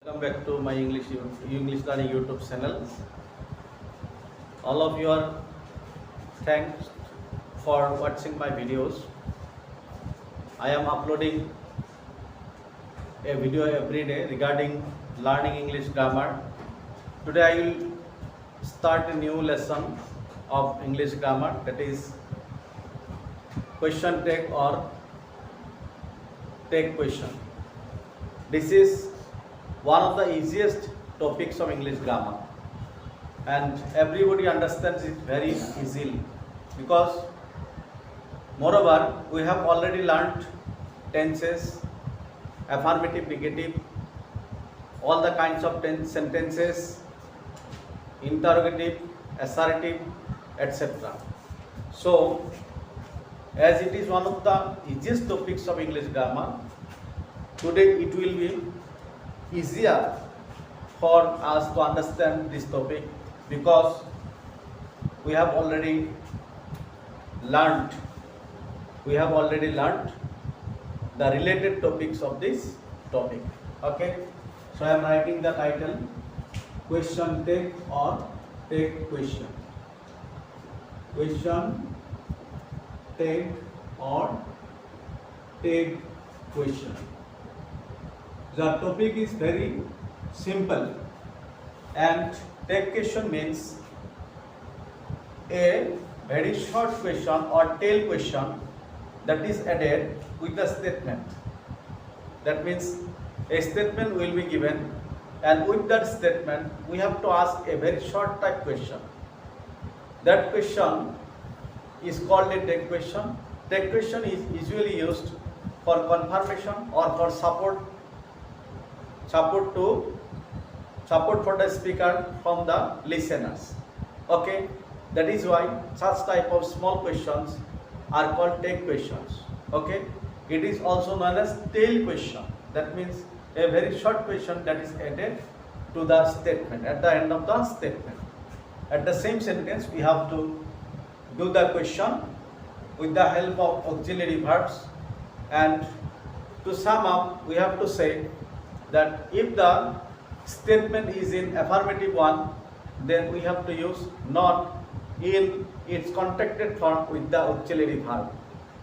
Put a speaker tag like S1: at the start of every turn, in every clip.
S1: Welcome back to my English learning YouTube channel. All of you are thanks for watching my videos. I am uploading a video every day regarding learning English grammar. Today I will start a new lesson of English grammar, that is question take or take question. This is one of the easiest topics of English grammar, and everybody understands it very easily because moreover we have already learnt tenses, affirmative, negative, all the kinds of sentences, interrogative, assertive, etc. So as it is one of the easiest topics of English grammar, today it will be easier for us to understand this topic because we have already learnt the related topics of this topic. Okay, so I am writing the title question take or take question. Question take or take question. The topic is very simple, and take question means a very short question or tail question that is added with the statement. That means a statement will be given, and with that statement we have to ask a very short type question. That question is called a take question. Take question is usually used for confirmation or for support for the speaker from the listeners. Okay, that is why such type of small questions are called take questions. Okay, it is also known as tail question. That means a very short question that is added to the statement at the end of the statement. At the same sentence we have to do the question with the help of auxiliary verbs, and to sum up we have to say that if the statement is in affirmative one, then we have to use not in its contracted form with the auxiliary verb.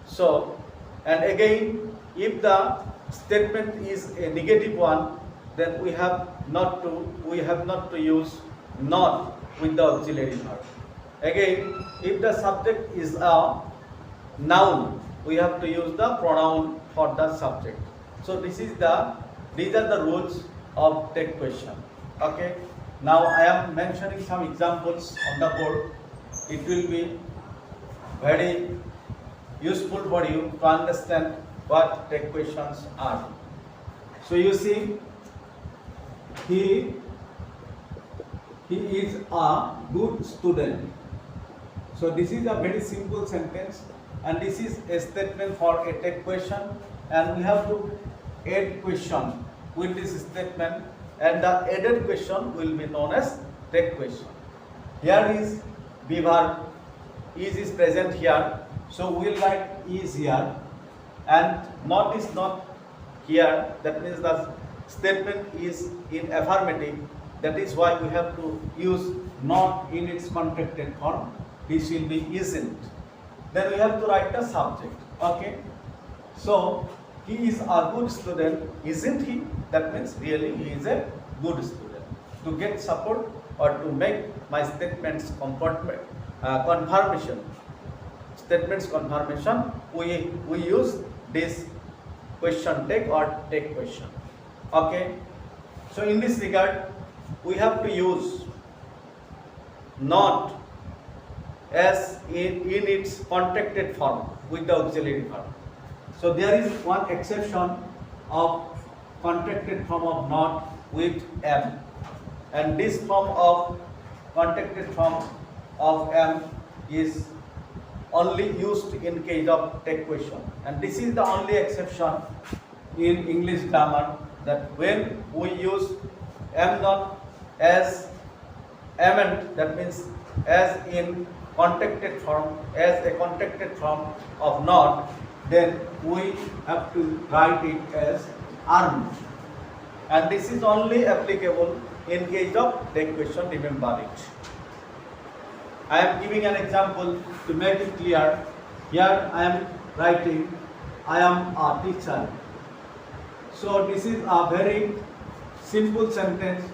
S1: So, and again, if the statement is a negative one, then we have not to use not with the auxiliary verb. Again, if the subject is a noun, we have to use the pronoun for the subject. So these are the rules of take question. Okay, now I am mentioning some examples on the board. It will be very useful for you to understand what take questions are. So you see, he is a good student. So this is a very simple sentence, and this is a statement for a take question, and we have to add question with this statement, and the added question will be known as take question. Here is be verb, is present here, so we will write is here, and not is not here. That means the statement is in affirmative. That is why we have to use not in its contracted form. This will be isn't. Then we have to write the subject. Okay, so he is a good student, isn't he? That means really he is a good student. To get support or to make my statements confirmation, we use this question take or take question. Okay, so in this regard we have to use not as in its contracted form with the auxiliary verb. So there is one exception of contracted form of not with am, and this form of contracted form of am is only used in case of take question, and this is the only exception in English grammar, that when we use am not as amend, that means as in contracted form, as a contracted form of not, then we have to write it as armed. and this is only applicable in case of take question. Remember it. I am giving an example to make it clear. Here I am writing I am a teacher. So this is a very simple sentence,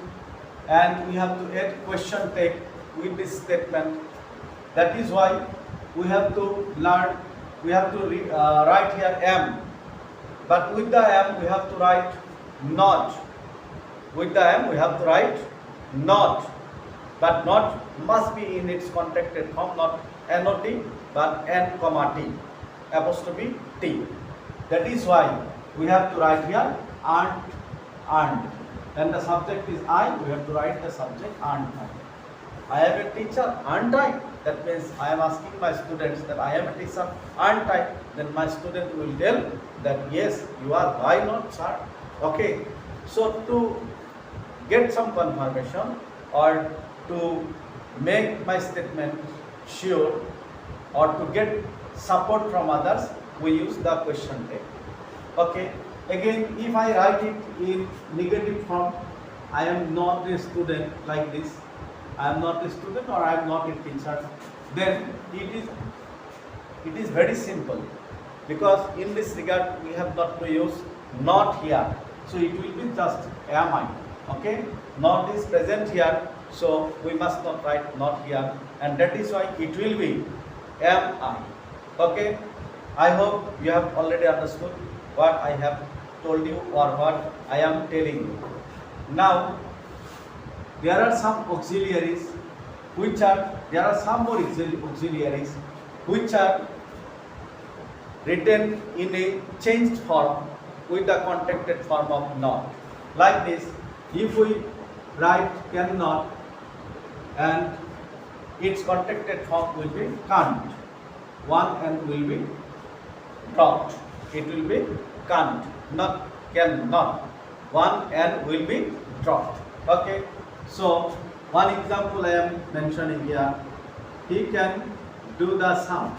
S1: and we have to add question tag with this statement. That is why we have to learn, we have to write here am, but with the am we have to write not. With the am we have to write not, but not must be in its contracted form, not not, but n comma t apostrophe t. That is why we have to write here aren't, and the subject is I. We have to write the subject aren't I. I am a teacher, aren't I? That means I am asking my students that I am a teacher, aren't I? Then my student will tell that yes, you are. Why not, sir? Okay. So to get some confirmation or to make my statement sure or to get support from others, we use the question tag. Okay. Again, if I write it in negative form, I am not a student, like this, I am not a student or I am not a teacher, then it is very simple, because in this regard we have not to use not here, so it will be just am I. Okay, not is present here, so we must not write not here, and that is why it will be am I. Okay, I hope you have already understood what I have told you or what I am telling you. Now there are some auxiliaries which are, there are some more auxiliaries which are written in a changed form with the contracted form of not. Like this, if we write cannot, and its contracted form will be can't, one and will be dropped. It will be can't, not cannot. One and will be dropped. Okay. So one example I am mentioning here. He can do the sum.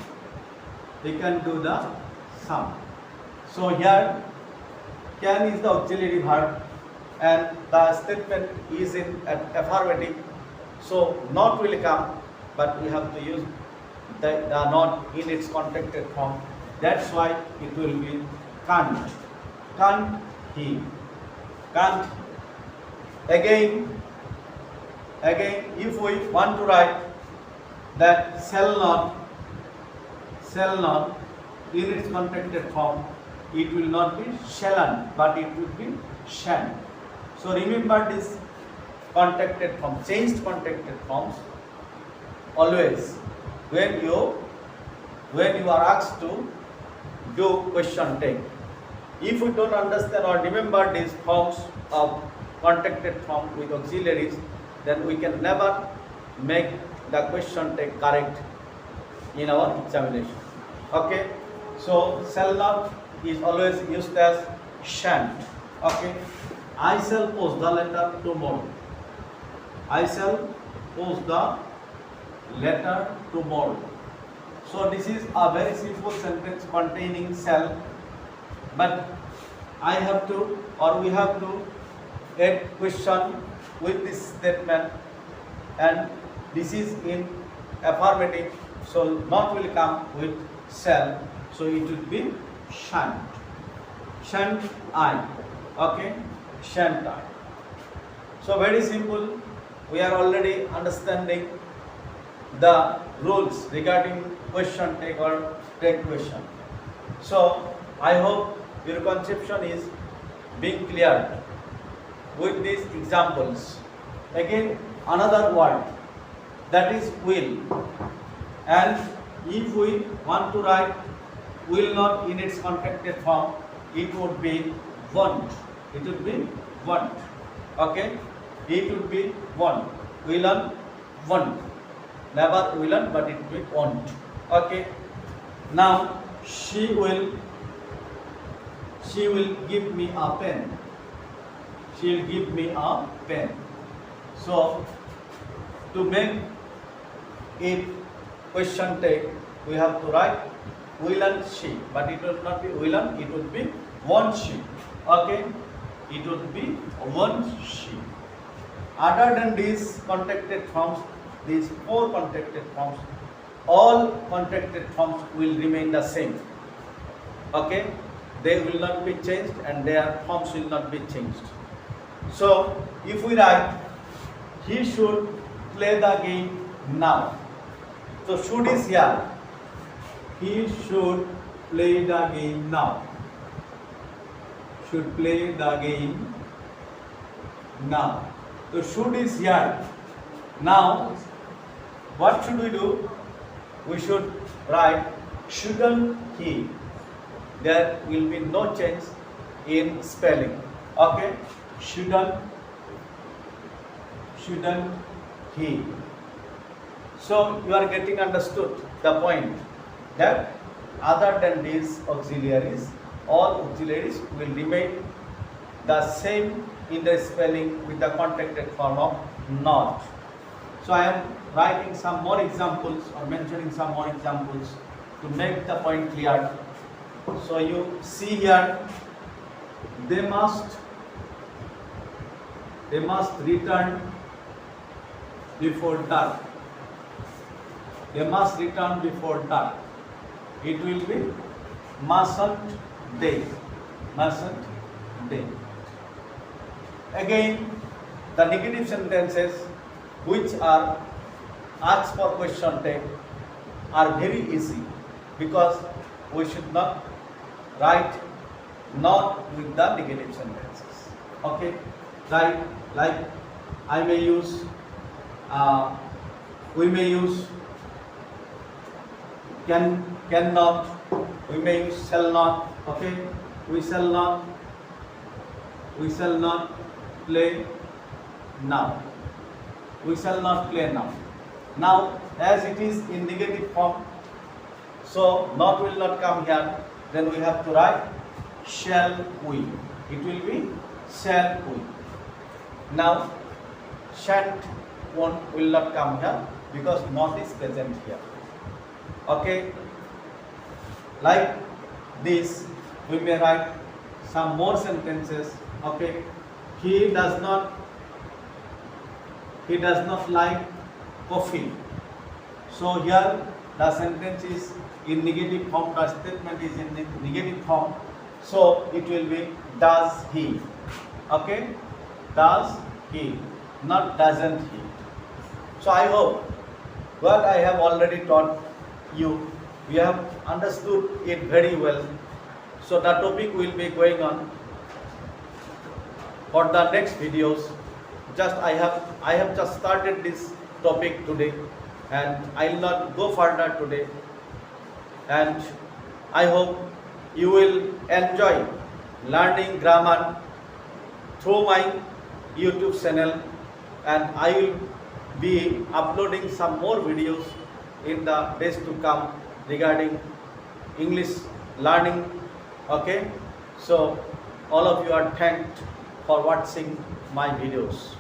S1: He can do the sum. So here can is the auxiliary verb, and the statement is in affirmative. So not will come, but we have to use the not in its contracted form. That's why it will be can't. Can't he? Can't. Again, if we want to write that shall not in its contracted form, it will not be shalln't, but it will be shan't. So remember this contracted form, changed contracted forms. Always when you are asked to do question tag, if we don't understand or remember these forms of contracted form with auxiliaries, then we can never make the question tag correct in our examination. Okay, so shall not is always used as shan't. Okay, I shall post the letter tomorrow. I shall post the letter tomorrow. So this is a very simple sentence containing shall, but I have to, or we have to add question with this statement, and this is in affirmative, so not will come with shall, so it will be shan't. Shan't I. Okay, shan't I. So very simple. We are already understanding the rules regarding question tag or tag question. So I hope your conception is being cleared with these examples. Again, another word, that is will, and if we want to write will not in its contracted form, it would be won't. It would be won't. Okay, it would be won't. Will won't. Never will, but it will won't. Okay. Now she will give me a pen. She will give me a pen. So to make it question tag, we have to write will she, but it will not be will, it will be won't she. Okay. it would be won't she. Other than these contracted forms, these four contracted forms, all contracted forms will remain the same. Okay, they will not be changed and their forms will not be changed. So if we write he should play the game now, so should is here, he should play the game now, should play the game now. So should is here. Now what should we do? We should write shouldn't he. There will be no change in spelling. Okay, shouldn't he. So you are getting understood the point that other than these auxiliaries, all auxiliaries will remain the same in the spelling with the contracted form of not. So I am writing some more examples or mentioning some more examples to make the point clear. So you see here, they must return before dark. They must return before dark. It will be mustn't they. Mustn't they. Again, the negative sentences which are asked for question tag are very easy, because we should not write not with the negative sentences. Okay, like I may use, we may use cannot, we may use shall not. Okay, we shall not play now. We shall not play now. Now as it is in negative form, so not will not come here, then we have to write shall we. It will be shall we. Now shan't will not come here because not is present here. Okay, like this we may write some more sentences. Okay, he does not like coffee. So here the sentence is in negative form, the statement is in negative form, so it will be does he. Okay, does he, not doesn't he. So I hope what I have already taught you, we have understood it very well. So the topic will be going on for the next videos. Just I have just started this topic today, and I will not go further today. And I hope you will enjoy learning grammar through my YouTube channel, and I will be uploading some more videos in the days to come regarding English learning. Okay, so all of you are thanked for watching my videos.